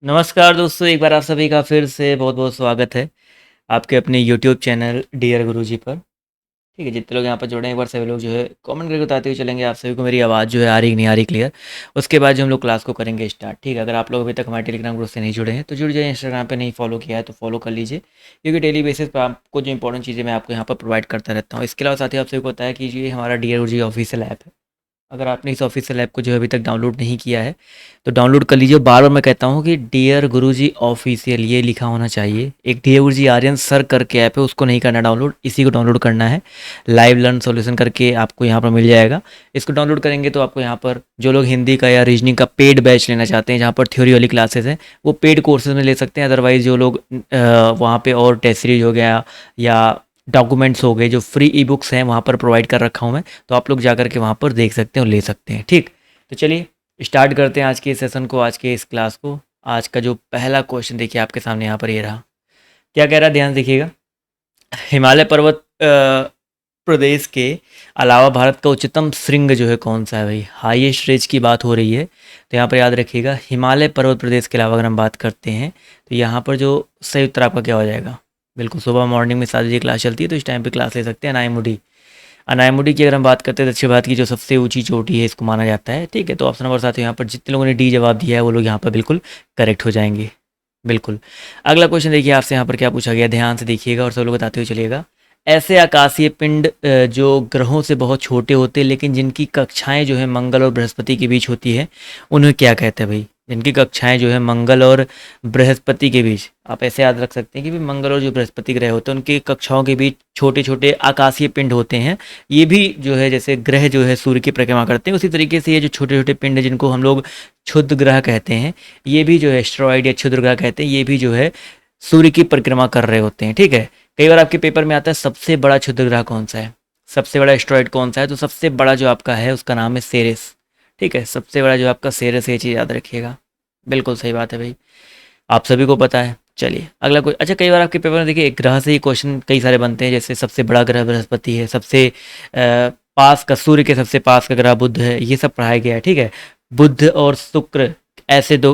नमस्कार दोस्तों, एक बार आप सभी का फिर से बहुत-बहुत स्वागत है आपके अपने यूट्यूब चैनल डियर गुरुजी पर। ठीक है, जितने लोग यहाँ पर जुड़े हैं एक बार सभी लोग जो है कमेंट करके बताते हुए चलेंगे आप सभी को मेरी आवाज़ जो है आ रही कि नहीं आ रही क्लियर। उसके बाद जो हम लोग क्लास को करेंगे स्टार्ट। ठीक है, अगर आप लोग अभी तक हमारे टेलीग्राम ग्रुप से नहीं जुड़े हैं तो जुड़ जाइए। इंस्टाग्राम पे नहीं फॉलो किया है तो फॉलो कर लीजिए, क्योंकि डेली बेसिस पर आपको जो इंपॉर्टेंट चीज़ें मैं आपको यहाँ पर प्रोवाइड करता रहता हूँ। इसके अलावा साथ ही आप सभी को पता है कि ये हमारा डियर गुरुजी ऑफिशियल ऐप है। अगर आपने इस ऑफिशियल ऐप को जो है अभी तक डाउनलोड नहीं किया है तो डाउनलोड कर लीजिए। बार बार मैं कहता हूँ कि डियर गुरुजी ऑफिशियल ये लिखा होना चाहिए। एक डियर गुरुजी आर्यन सर करके ऐप है, उसको नहीं करना डाउनलोड, इसी को डाउनलोड करना है। लाइव लर्न सॉल्यूशन करके आपको यहाँ पर मिल जाएगा। इसको डाउनलोड करेंगे तो आपको यहाँ पर जो लोग हिंदी का या रीजनिंग का पेड बैच लेना चाहते हैं, जहाँ पर थ्योरी वाली क्लासेस हैं, वो पेड कोर्सेज में ले सकते हैं। अदरवाइज जो लोग वहाँ पे और टेस्ट सीरीज हो गया या डॉक्यूमेंट्स हो गए, जो फ्री ई बुक्स हैं वहाँ पर प्रोवाइड कर रखा हूँ मैं, तो आप लोग जा कर के वहाँ पर देख सकते हैं और ले सकते हैं। ठीक, तो चलिए स्टार्ट करते हैं आज के इस सेशन को, आज के इस क्लास को। आज का जो पहला क्वेश्चन देखिए आपके सामने यहाँ पर ये रहा। क्या कह रहा है, ध्यान से देखिएगा। हिमालय पर्वत प्रदेश के अलावा भारत का उच्चतम श्रृंग जो है कौन सा है भाई? हाईएस्ट रेंज की बात हो रही है, तो यहाँ पर याद रखिएगा हिमालय पर्वत प्रदेश के अलावा अगर हम बात करते हैं तो यहाँ पर जो सही उत्तर आपका क्या हो जाएगा? बिल्कुल, सुबह मॉर्निंग में 7 बजे क्लास चलती है तो इस टाइम पे क्लास ले सकते हैं। अनाईमुडी, अनाईमुडी की अगर हम बात करते हैं दक्षिण भारत की जो सबसे ऊंची चोटी है इसको माना जाता है। ठीक है, तो ऑप्शन नंबर 7 यहाँ पर जितने लोगों ने डी जवाब दिया है वो लोग यहाँ पर बिल्कुल करेक्ट हो जाएंगे। बिल्कुल। अगला क्वेश्चन देखिए आपसे यहाँ पर क्या पूछा गया, ध्यान से देखिएगा और सब लोग बताते हुए चलिएगा। ऐसे आकाशीय पिंड जो ग्रहों से बहुत छोटे होते हैं लेकिन जिनकी कक्षाएं जो है मंगल और बृहस्पति के बीच होती है, उन्हें क्या कहते हैं भाई? जिनकी कक्षाएं जो है मंगल और बृहस्पति के बीच, आप ऐसे याद रख सकते हैं कि भाई मंगल और जो बृहस्पति ग्रह होते हैं उनकी कक्षाओं के बीच छोटे छोटे आकाशीय पिंड होते हैं। ये भी जो है जैसे ग्रह जो है सूर्य की परिक्रमा करते हैं, उसी तरीके से ये जो छोटे छोटे पिंड है जिनको हम लोग क्षुद्र ग्रह कहते हैं, ये भी जो है एस्ट्रॉइड या क्षुद्र ग्रह कहते हैं, ये भी जो है सूर्य की परिक्रमा कर रहे होते हैं। ठीक है, कई बार आपके पेपर में आता है सबसे बड़ा क्षुद्र ग्रह कौन सा है, सबसे बड़ा एस्ट्रॉइड कौन सा है, तो सबसे बड़ा जो आपका है उसका नाम है सेरेस। ठीक है, सबसे बड़ा जो आपका सेरेस है, ये चीज़ याद रखिएगा। बिल्कुल सही बात है भाई, आप सभी को पता है। चलिए अगला कोई, अच्छा कई बार आपके पेपर में देखिए एक ग्रह से ही क्वेश्चन कई सारे बनते हैं, जैसे सबसे बड़ा ग्रह बृहस्पति है, सबसे पास का सूर्य के सबसे पास का ग्रह बुध है, ये सब पढ़ाया गया है। ठीक है, बुध और शुक्र ऐसे दो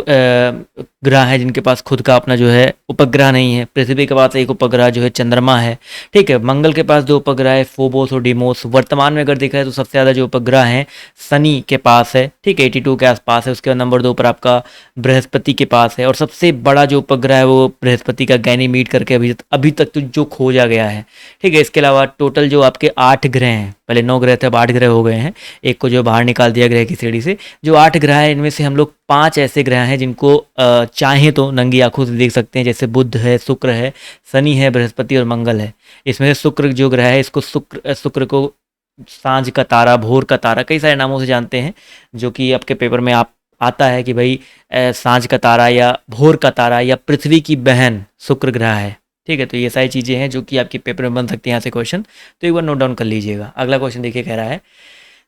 ग्रह हैं जिनके पास खुद का अपना जो है उपग्रह नहीं है। पृथ्वी के पास एक उपग्रह जो है चंद्रमा है। ठीक है, मंगल के पास दो उपग्रह है, फोबोस और डिमोस। वर्तमान में अगर देखा है तो सबसे ज़्यादा जो उपग्रह हैं शनि के पास है। ठीक है, 82 के आसपास है। उसके बाद नंबर 2 पर आपका बृहस्पति के पास है, और सबसे बड़ा जो उपग्रह है वो बृहस्पति का गैनीमीड करके अभी तक तो जो खोजा गया है। ठीक है, इसके अलावा टोटल जो आपके 8 ग्रह हैं, पहले 9 ग्रह थे अब 8 ग्रह हो गए हैं, एक को जो बाहर निकाल दिया ग्रह की श्रेणी से। जो 8 ग्रह हैं इनमें से हम लोग 5 ऐसे ग्रह हैं जिनको चाहें तो नंगी आंखों से देख सकते हैं, जैसे बुध है, शुक्र है, शनि है, बृहस्पति और मंगल है। इसमें से शुक्र जो ग्रह है इसको शुक्र को सांझ का तारा, भोर का तारा, कई सारे नामों से जानते हैं, जो कि आपके पेपर में आप आता है कि भाई सांझ का तारा या भोर का तारा या पृथ्वी की बहन शुक्र ग्रह है। ठीक है, तो ये सारी चीज़ें हैं जो कि आपके पेपर में बन सकती हैं यहाँ से क्वेश्चन, तो एक बार नोट डाउन कर लीजिएगा। अगला क्वेश्चन देखिए, कह रहा है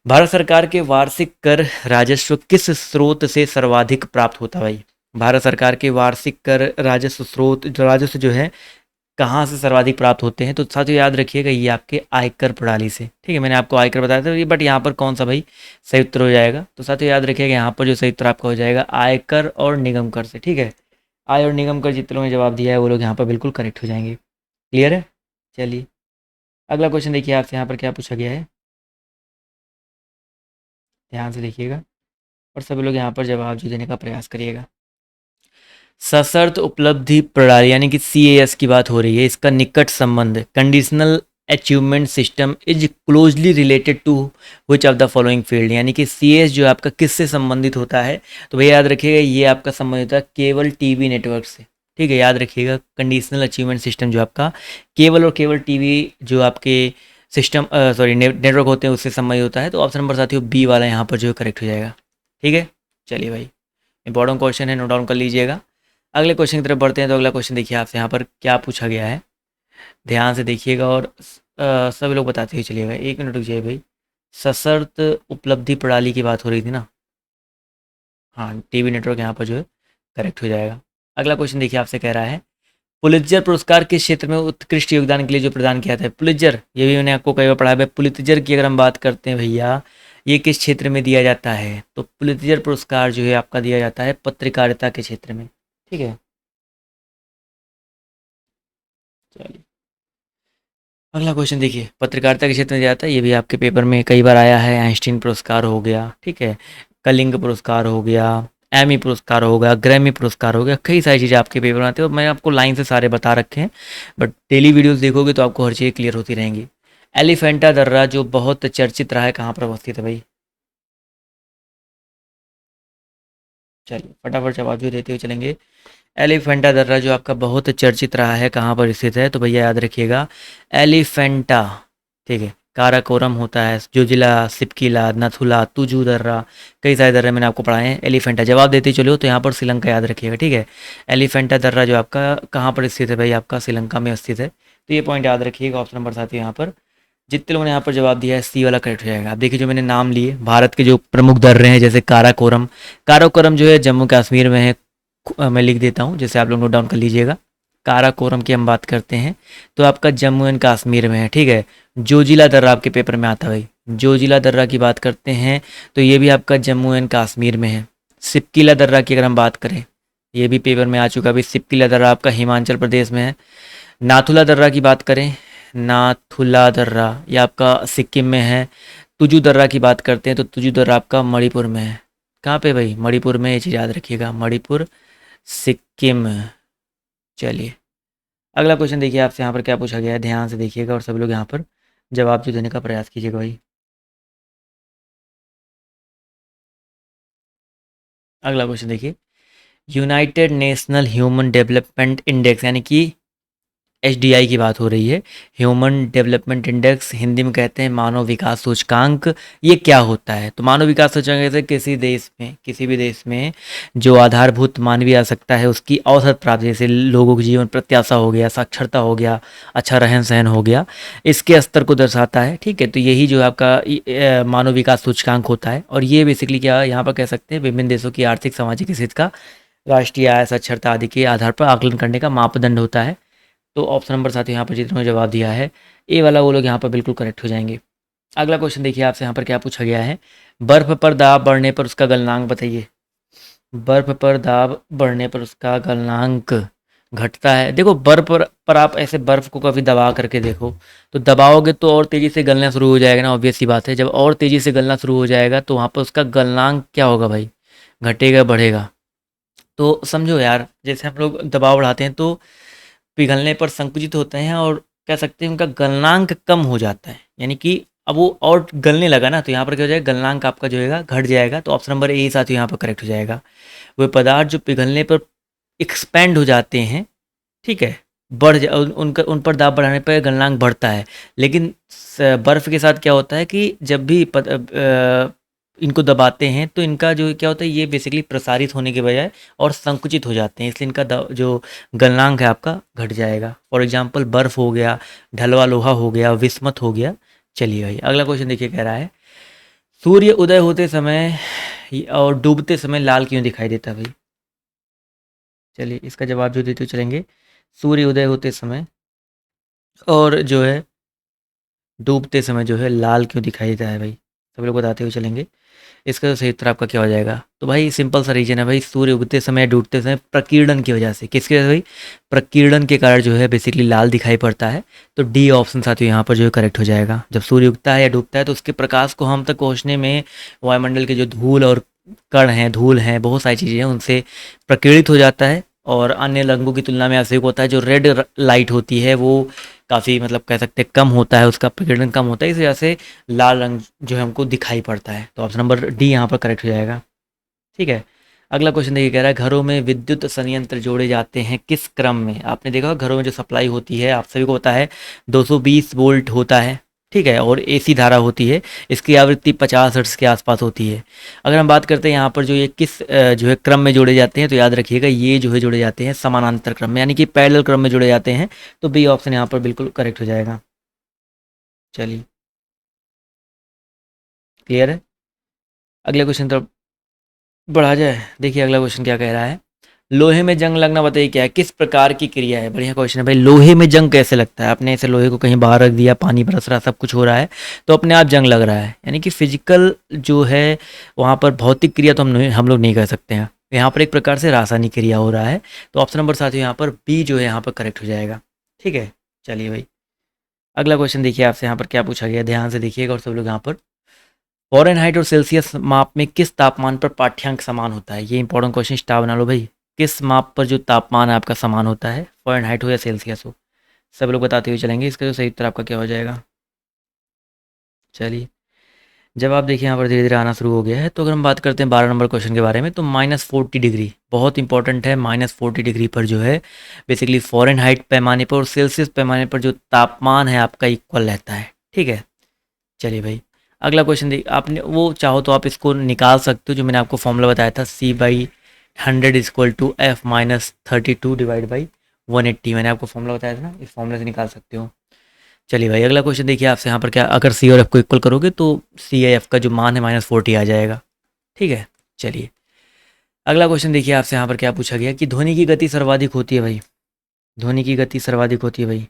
भारत सरकार के वार्षिक कर राजस्व किस स्रोत से सर्वाधिक प्राप्त होता है भाई? भारत सरकार के वार्षिक कर राजस्व स्रोत, जो राजस्व जो है कहाँ से सर्वाधिक प्राप्त होते हैं, तो साथियों याद रखिएगा ये आपके आयकर प्रणाली से। ठीक है, मैंने आपको आयकर बताया था, बट यहाँ पर कौन सा भाई सही उत्तर हो जाएगा, तो साथियों याद रखिएगा यहाँ पर जो सही उत्तर आपका हो जाएगा आयकर और निगम कर से। ठीक है, आय और निगम कर जितने लोगों ने जवाब दिया है वो लोग यहाँ पर बिल्कुल करेक्ट हो जाएंगे। क्लियर है? चलिए अगला क्वेश्चन देखिए आपसे यहाँ पर क्या पूछा गया है, ध्यान से देखिएगा और सभी लोग यहाँ पर जवाब जो देने का प्रयास करिएगा। सशर्त उपलब्धि प्रणाली यानी कि CAS की बात हो रही है, इसका निकट संबंध conditional achievement system is closely related to which of the following field, यानी कि CAS जो आपका किससे संबंधित होता है, तो भैया याद रखिएगा ये आपका संबंधित होता है केबल टीवी नेटवर्क से। ठीक है, याद रखिएगा कंडीशनल अचीवमेंट सिस्टम जो आपका केबल और केबल टीवी जो आपके सिस्टम नेटवर्क होते हैं उससे संबंधित होता है, तो ऑप्शन नंबर साथियों बी वाला यहाँ पर जो है करेक्ट हो जाएगा। ठीक है, चलिए भाई इंपॉर्टेंट क्वेश्चन है, नोट डाउन कर लीजिएगा। अगले क्वेश्चन की तरफ बढ़ते हैं, तो अगला क्वेश्चन देखिए आपसे यहाँ पर क्या पूछा गया है, ध्यान से देखिएगा और सभी लोग बताते हुए चलिएगा। एक मिनट रुक जाइए भाई, सशर्त उपलब्धि प्रणाली की बात हो रही थी ना, हाँ टीवी नेटवर्क यहाँ पर जो है करेक्ट हो जाएगा। अगला क्वेश्चन देखिए आपसे कह रहा है पुलित्जर पुरस्कार किस क्षेत्र में उत्कृष्ट योगदान के लिए जो प्रदान किया था? पुलित्जर, ये भी मैंने आपको कई बार पढ़ा है। पुलित्जर की अगर हम बात करते हैं भैया, ये किस क्षेत्र में दिया जाता है? तो पुलित्जर पुरस्कार जो है आपका दिया जाता है पत्रकारिता के क्षेत्र में। ठीक है, चलिए अगला क्वेश्चन देखिए, पत्रकारिता के क्षेत्र में दिया था, ये भी आपके पेपर में कई बार आया है। आइंस्टीन पुरस्कार हो गया, ठीक है, कलिंग पुरस्कार हो गया, एमी पुरस्कार हो गया, ग्रैमी पुरस्कार हो गया, कई सारी चीज़ें आपके पेपर में आती है और मैंने आपको लाइन से सारे बता रखे हैं। बट डेली वीडियोस देखोगे तो आपको हर चीज़ क्लियर होती रहेंगी। एलिफेंटा दर्रा जो बहुत चर्चित रहा है, कहाँ पर अवस्थित है भाई? चलिए फटाफट जवाब जो देते हुए चलेंगे। एलिफेंटा दर्रा जो आपका बहुत चर्चित रहा है, कहाँ पर स्थित है? तो भैया याद रखिएगा, एलिफेंटा, ठीक है, काराकोरम होता है, जोजिला, सिपकिला, नथुला, तुजू दर्रा, कई सारे दर्रे मैंने आपको पढ़ाए हैं। एलिफेंटा जवाब देते चलो तो यहाँ पर श्रीलंका याद रखिएगा, ठीक है। एलिफेंटा दर्रा जो आपका कहाँ पर स्थित है भाई? आपका श्रीलंका में स्थित है, तो ये पॉइंट याद रखिएगा। ऑप्शन नंबर 7 यहाँ पर जितने लोगों ने यहाँ पर जवाब दिया है, सी वाला करेक्ट हो जाएगा। आप देखिए जो मैंने नाम लिए भारत के जो प्रमुख दर्रे हैं, जैसे काराकोरम, काराकोरम जो है जम्मू कश्मीर में है। मैं लिख देता हूँ, जैसे आप लोग नोट डाउन कर लीजिएगा। काराकोरम की हम बात करते हैं तो आपका जम्मू एंड कश्मीर में है, ठीक है। जोजिला दर्रा आपके पेपर में आता है भाई, जोजिला दर्रा की बात करते हैं तो ये भी आपका जम्मू एंड कश्मीर में है। सिपकिला दर्रा की अगर हम बात करें, ये भी पेपर में आ चुका है भाई, सिपकिला दर्रा आपका हिमाचल प्रदेश में है। नाथुला दर्रा की बात करें, नाथुला दर्रा ये आपका सिक्किम में है। तुजू दर्रा की बात करते हैं तो तुजू दर्रा आपका मणिपुर में है। कहाँ पे भाई? मणिपुर में, ये चीज़ याद रखिएगा, मणिपुर, सिक्किम। चलिए अगला क्वेश्चन देखिए, आपसे यहाँ पर क्या पूछा गया है, ध्यान से देखिएगा और सभी लोग यहाँ पर जवाब जो देने का प्रयास कीजिएगा भाई। अगला क्वेश्चन देखिए, United national human development index यानी कि एचडीआई की बात हो रही है, ह्यूमन डेवलपमेंट इंडेक्स, हिंदी में कहते हैं मानव विकास सूचकांक। ये क्या होता है? तो मानव विकास सूचकांक जैसे किसी देश में, किसी भी देश में जो आधारभूत मानवीय आवश्यकता है उसकी औसत प्राप्ति, जैसे लोगों की जीवन प्रत्याशा हो गया, साक्षरता हो गया, अच्छा रहन सहन हो गया, इसके स्तर को दर्शाता है, ठीक है। तो यही जो आपका मानव विकास सूचकांक होता है, और ये बेसिकली क्या यहाँ पर कह सकते हैं, विभिन्न देशों की आर्थिक सामाजिक स्थिति का, राष्ट्रीय आय, साक्षरता आदि के आधार पर आकलन करने का मापदंड होता है। तो ऑप्शन नंबर 7 यहाँ पर जिन्होंने जवाब दिया है ए वाला, वो लोग यहाँ पर बिल्कुल करेक्ट हो जाएंगे। अगला क्वेश्चन देखिए, आपसे यहाँ पर क्या पूछा गया है, बर्फ पर दाब बढ़ने पर उसका गलनांक बताइए। बर्फ पर दाब बढ़ने पर उसका गलनांक घटता है। देखो बर्फ पर आप ऐसे बर्फ को कभी दबा करके देखो, तो दबाओगे तो और तेज़ी से गलना शुरू हो जाएगा ना, ऑब्वियस सी बात है। जब और तेज़ी से गलना शुरू हो जाएगा तो वहाँ पर उसका गलनांक क्या होगा भाई? घटेगा, बढ़ेगा। तो समझो यार, जैसे हम लोग दबाव बढ़ाते हैं तो पिघलने पर संकुचित होते हैं और कह सकते हैं उनका गलनांक कम हो जाता है, यानी कि अब वो और गलने लगा ना, तो यहाँ पर क्या हो जाएगा, गलनांक आपका जो है घट जाएगा। तो ऑप्शन नंबर ए साथ यहाँ पर करेक्ट हो जाएगा। वे पदार्थ जो पिघलने पर एक्सपेंड हो जाते हैं, ठीक है, उनका उन पर दाब बढ़ाने पर गलनांक बढ़ता है। लेकिन बर्फ़ के साथ क्या होता है कि जब भी इनको दबाते हैं तो इनका जो क्या होता है, ये बेसिकली प्रसारित होने के बजाय और संकुचित हो जाते हैं, इसलिए इनका जो गलनांक है आपका घट जाएगा। फॉर एग्जांपल बर्फ़ हो गया, ढलवा लोहा हो गया, विस्मत हो गया। चलिए भाई अगला क्वेश्चन देखिए, कह रहा है सूर्य उदय होते समय और डूबते समय लाल क्यों दिखाई देता है भाई? चलिए इसका जवाब जो देते हुए चलेंगे, सूर्य उदय होते समय और जो है डूबते समय जो है लाल क्यों दिखाई देता है भाई? सभी लोग बताते हुए चलेंगे। इसका तो सही उत्तर आपका क्या हो जाएगा? तो भाई सिंपल सा रीजन है भाई, सूर्य उगते समय डूबते समय प्रकीर्णन की वजह से। किसकी वजह से भाई? प्रकीर्णन के कारण जो है बेसिकली लाल दिखाई पड़ता है। तो डी ऑप्शन साथियों यहाँ पर जो है करेक्ट हो जाएगा। जब सूर्य उगता है या डूबता है तो उसके प्रकाश को हम तक पहुँचने में वायुमंडल के जो धूल और कण हैं, धूल हैं, बहुत सारी चीज़ें हैं, उनसे प्रकीर्णित हो जाता है। और अन्य रंगों की तुलना में ऐसे होता है, जो रेड लाइट होती है वो काफ़ी मतलब कह सकते हैं कम होता है, उसका प्रकीर्णन कम होता है, इस वजह से लाल रंग जो है हमको दिखाई पड़ता है। तो ऑप्शन नंबर डी यहाँ पर करेक्ट हो जाएगा, ठीक है। अगला क्वेश्चन देखिए, कह रहा है घरों में विद्युत संयंत्र जोड़े जाते हैं किस क्रम में? आपने देखा होगा घरों में जो सप्लाई होती है, आप सभी को पता है 220 वोल्ट होता है, ठीक है, और एसी धारा होती है, इसकी आवृत्ति 50 हर्ट्ज के आसपास होती है। अगर हम बात करते हैं यहाँ पर जो ये किस जो है क्रम में जोड़े जाते हैं, तो याद रखिएगा ये जो है जोड़े जाते हैं समानांतर क्रम में, यानी कि पैरेलल क्रम में जोड़े जाते हैं। तो बी ऑप्शन यहाँ पर बिल्कुल करेक्ट हो जाएगा। चलिए क्लियर है। अगले क्वेश्चन तरफ बढ़ा जाए। देखिए अगला क्वेश्चन क्या कह रहा है, लोहे में जंग लगना बताइए क्या है, किस प्रकार की क्रिया है? बढ़िया क्वेश्चन है भाई, लोहे में जंग कैसे लगता है? आपने ऐसे लोहे को कहीं बाहर रख दिया, पानी बरस रहा, सब कुछ हो रहा है, तो अपने आप जंग लग रहा है, यानी कि फिजिकल जो है वहाँ पर भौतिक क्रिया तो हम लोग नहीं कर सकते हैं। यहाँ पर एक प्रकार से रासायनिक क्रिया हो रहा है। तो ऑप्शन नंबर साथियों यहाँ पर बी जो है यहाँ पर करेक्ट हो जाएगा। ठीक है, चलिए भाई अगला क्वेश्चन देखिए आपसे यहाँ पर क्या पूछा गया, ध्यान से देखिएगा और सब लोग यहाँ पर। फ़ारेनहाइट और सेल्सियस माप में किस तापमान पर पाठ्यांक समान होता है? ये इंपॉर्टेंट क्वेश्चन, स्टार बना लो भाई। किस माप पर जो तापमान है आपका समान होता है, फ़ारेनहाइट हो या सेल्सियस हो? सब लोग बताते हुए चलेंगे, इसका जो सही उत्तर आपका क्या हो जाएगा। चलिए जवाब देखिए यहाँ पर धीरे धीरे आना शुरू हो गया है। तो अगर हम बात करते हैं 12 नंबर क्वेश्चन के बारे में, तो -40 डिग्री बहुत इंपॉर्टेंट है। -40 डिग्री पर जो है बेसिकली फ़ारेनहाइट पैमाने पर और सेल्सियस पैमाने पर जो तापमान है आपका इक्वल रहता है। ठीक है, चलिए भाई अगला क्वेश्चन देखिए। आपने वो चाहो तो आप इसको निकाल सकते हो, जो मैंने आपको फॉर्मूला बताया था, C/100 = F-32 डिवाइड बाई 180। मैंने आपको फॉर्मूला बताया था ना, इस फॉर्मूले से निकाल सकते हो। चलिए भाई अगला क्वेश्चन देखिए आपसे यहाँ पर क्या, अगर सी और एफ को इक्वल करोगे तो सी या एफ का जो मान है -40 आ जाएगा। ठीक है, चलिए अगला क्वेश्चन देखिए आपसे यहाँ पर क्या पूछा गया कि ध्वनि की गति सर्वाधिक होती है भाई। ध्वनि की गति सर्वाधिक होती है भाई।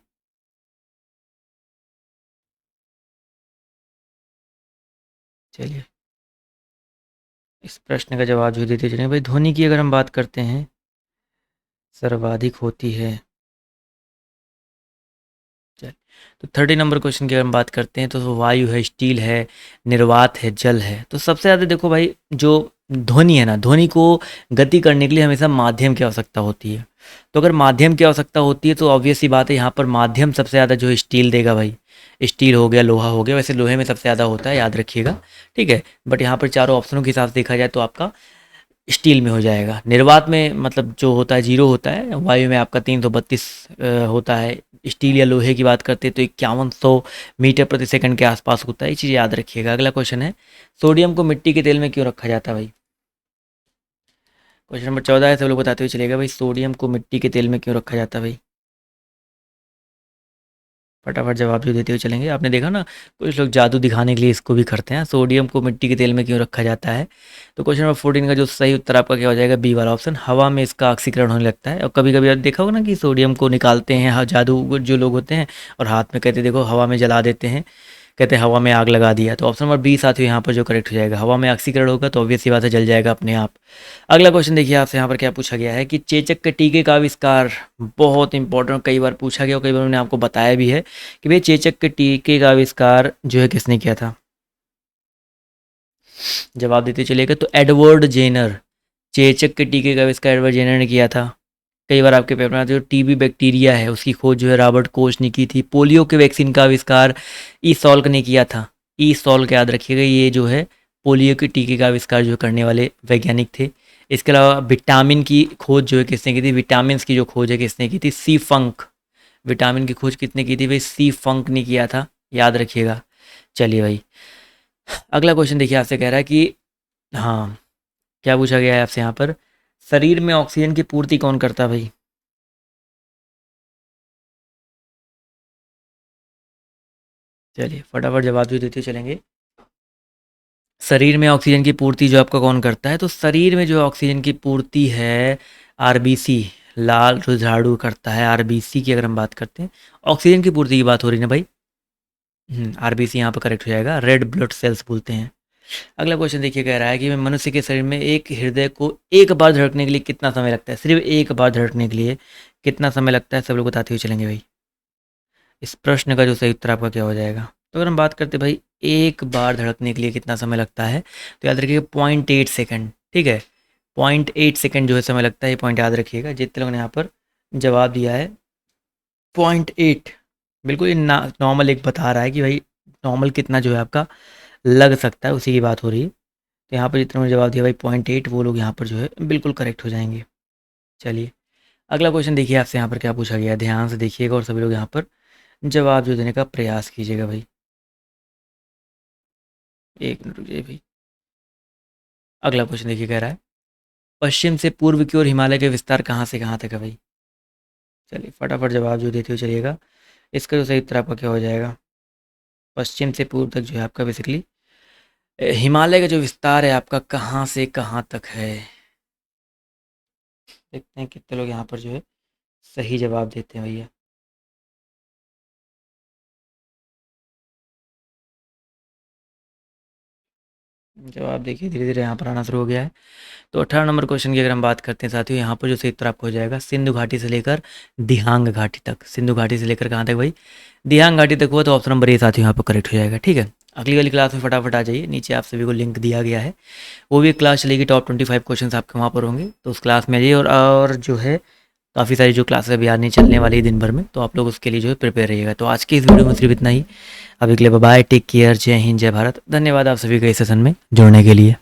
चलिए इस प्रश्न का जवाब जो देते चलें भाई, ध्वनि की अगर हम बात करते हैं सर्वाधिक होती है। चल तो 30 नंबर क्वेश्चन की अगर हम बात करते हैं तो वायु है, स्टील है, निर्वात है, जल है। तो सबसे ज़्यादा देखो भाई जो ध्वनि है ना, ध्वनि को गति करने के लिए हमेशा माध्यम की आवश्यकता होती है। तो अगर माध्यम की आवश्यकता होती है तो ऑब्वियस सी बात है, यहाँ पर माध्यम सबसे ज़्यादा जो है स्टील देगा भाई। स्टील हो गया, लोहा हो गया, वैसे लोहे में सबसे ज़्यादा होता है, याद रखिएगा। ठीक है, बट यहाँ पर चारों ऑप्शनों के हिसाब से देखा जाए तो आपका स्टील में हो जाएगा। निर्वात में मतलब जो होता है 0 होता है, वायु में आपका 332 होता है। स्टील या लोहे की बात करते हैं तो 5100 मीटर प्रति सेकंड के आसपास होता है। ये चीज़ याद रखिएगा। अगला क्वेश्चन है, सोडियम को मिट्टी के तेल में क्यों रखा जाता है भाई? क्वेश्चन नंबर 14 है, सब लोग बताते हुए चलेगा भाई, सोडियम को मिट्टी के तेल में क्यों रखा जाता है भाई? फटाफट जवाब जो देते हुए चलेंगे। आपने देखा ना, कुछ लोग जादू दिखाने के लिए इसको भी करते हैं, सोडियम को मिट्टी के तेल में क्यों रखा जाता है। तो क्वेश्चन नंबर 14 का जो सही उत्तर आपका क्या हो जाएगा, बी वाला ऑप्शन, हवा में इसका ऑक्सीकरण होने लगता है। और कभी कभी आप देखा होगा ना कि सोडियम को निकालते हैं जादू जो लोग होते हैं, और हाथ में कहते देखो हवा में जला देते हैं, कहते हैं हवा में आग लगा दिया। तो ऑप्शन नंबर बी साथियों यहाँ पर जो करेक्ट हो जाएगा, हवा में ऑक्सीकरण होगा तो ऑब्वियस सी बात है जल जाएगा अपने आप। अगला क्वेश्चन देखिए आपसे यहाँ पर क्या पूछा गया है कि चेचक के टीके का आविष्कार, बहुत इंपॉर्टेंट, कई बार पूछा गया और कई बार मैंने आपको बताया भी है कि भाई चेचक के टीके का आविष्कार जो है किसने किया था। जवाब देते चलेगा तो एडवर्ड जेनर। चेचक के टीके का आविष्कार एडवर्ड जेनर ने किया था। कई बार आपके पेपर में आते जो टीबी बैक्टीरिया है उसकी खोज जो है रॉबर्ट कोच ने की थी। पोलियो के वैक्सीन का आविष्कार ई सॉल्क ने किया था। ई सॉल्क याद रखिएगा, ये जो है पोलियो के टीके का आविष्कार जो करने वाले वैज्ञानिक थे। इसके अलावा विटामिन की खोज जो है किसने की थी, विटामिन की जो खोज है किसने की थी, सी फंक। विटामिन की खोज कितने की थी भाई, सी फंक ने किया था, याद रखिएगा। चलिए भाई अगला क्वेश्चन देखिए आपसे कह रहा है कि, हाँ क्या पूछा गया है आपसे यहाँ पर, शरीर में ऑक्सीजन की पूर्ति कौन करता है भाई? चलिए फटाफट जवाब जो देते चलेंगे। शरीर में ऑक्सीजन की पूर्ति जो आपका कौन करता है, तो शरीर में जो ऑक्सीजन की पूर्ति है आरबीसी, लाल रुझाड़ू करता है। आरबीसी की अगर हम बात करते हैं, ऑक्सीजन की पूर्ति की बात हो रही है ना भाई। आरबीसी यहाँ पर करेक्ट हो जाएगा, रेड ब्लड सेल्स बोलते हैं। अगला क्वेश्चन देखिए कह रहा है कि मनुष्य के शरीर में एक हृदय को एक बार धड़कने के लिए कितना समय लगता है, सिर्फ एक बार धड़कने के लिए कितना समय लगता है, सब लोग बताते हुए चलेंगे भाई। इस प्रश्न का जो सही उत्तर आपका क्या हो जाएगा। तो अगर हम बात करते हैं भाई एक बार धड़कने के लिए कितना समय लगता है, तो याद रखिएगा 0.8 सेकेंड। ठीक है, 0.8 सेकेंड जो है समय लगता है, ये पॉइंट याद रखिएगा। जितने लोगों ने यहाँ पर जवाब दिया है 0.8, बिल्कुल ये नॉर्मल एक बता रहा है कि भाई नॉर्मल कितना जो है आपका लग सकता है, उसी की बात हो रही है। तो यहाँ पर जितने लोगों ने जवाब दिया भाई 0.8, वो लोग यहाँ पर जो है बिल्कुल करेक्ट हो जाएंगे। चलिए अगला क्वेश्चन देखिए आपसे यहाँ पर क्या पूछा गया है, ध्यान से देखिएगा और सभी लोग यहाँ पर जवाब जो देने का प्रयास कीजिएगा भाई। एक मिनट रुकिए भाई। अगला क्वेश्चन देखिए कह रहा है, पश्चिम से पूर्व की ओर हिमालय के विस्तार कहाँ से कहाँ तक है भाई? चलिए फटाफट जवाब जो देते हुए चलिएगा। इसका जो सही उत्तर आपका क्या हो जाएगा, पश्चिम से पूर्व तक जो है आपका बेसिकली हिमालय का जो विस्तार है आपका कहाँ से कहाँ तक है। देखते हैं कितने लोग यहाँ पर जो है सही जवाब देते हैं भैया। जवाब देखिए धीरे-धीरे यहाँ पर आना शुरू हो गया है। तो 18 नंबर क्वेश्चन की अगर हम बात करते हैं साथियों, यहाँ पर जो सही उत्तर आपको हो जाएगा सिंधु घाटी से लेकर दिहांग घाटी तक। सिंधु घाटी से लेकर कहाँ तक भाई? दिहांग घाटी तक हुआ, तो ऑप्शन नंबर ए साथियों यहाँ पर करेक्ट हो जाएगा। ठीक है, अगली वाली क्लास में फटाफट आ जाइए, नीचे आप सभी को लिंक दिया गया है। वो भी एक क्लास चलेगी, टॉप 25 क्वेश्चन आपके वहाँ पर होंगे, तो उस क्लास में आइए। और जो है काफ़ी सारी जो क्लासेस अभी आनी चलने वाली है दिन भर में, तो आप लोग उसके लिए जो है प्रिपेयर रहिएगा। तो आज की इस वीडियो में सिर्फ इतना ही। अभी के लिए बाय, टेक केयर, जय हिंद, जय भारत। धन्यवाद आप सभी का इस सेशन में जुड़ने के लिए।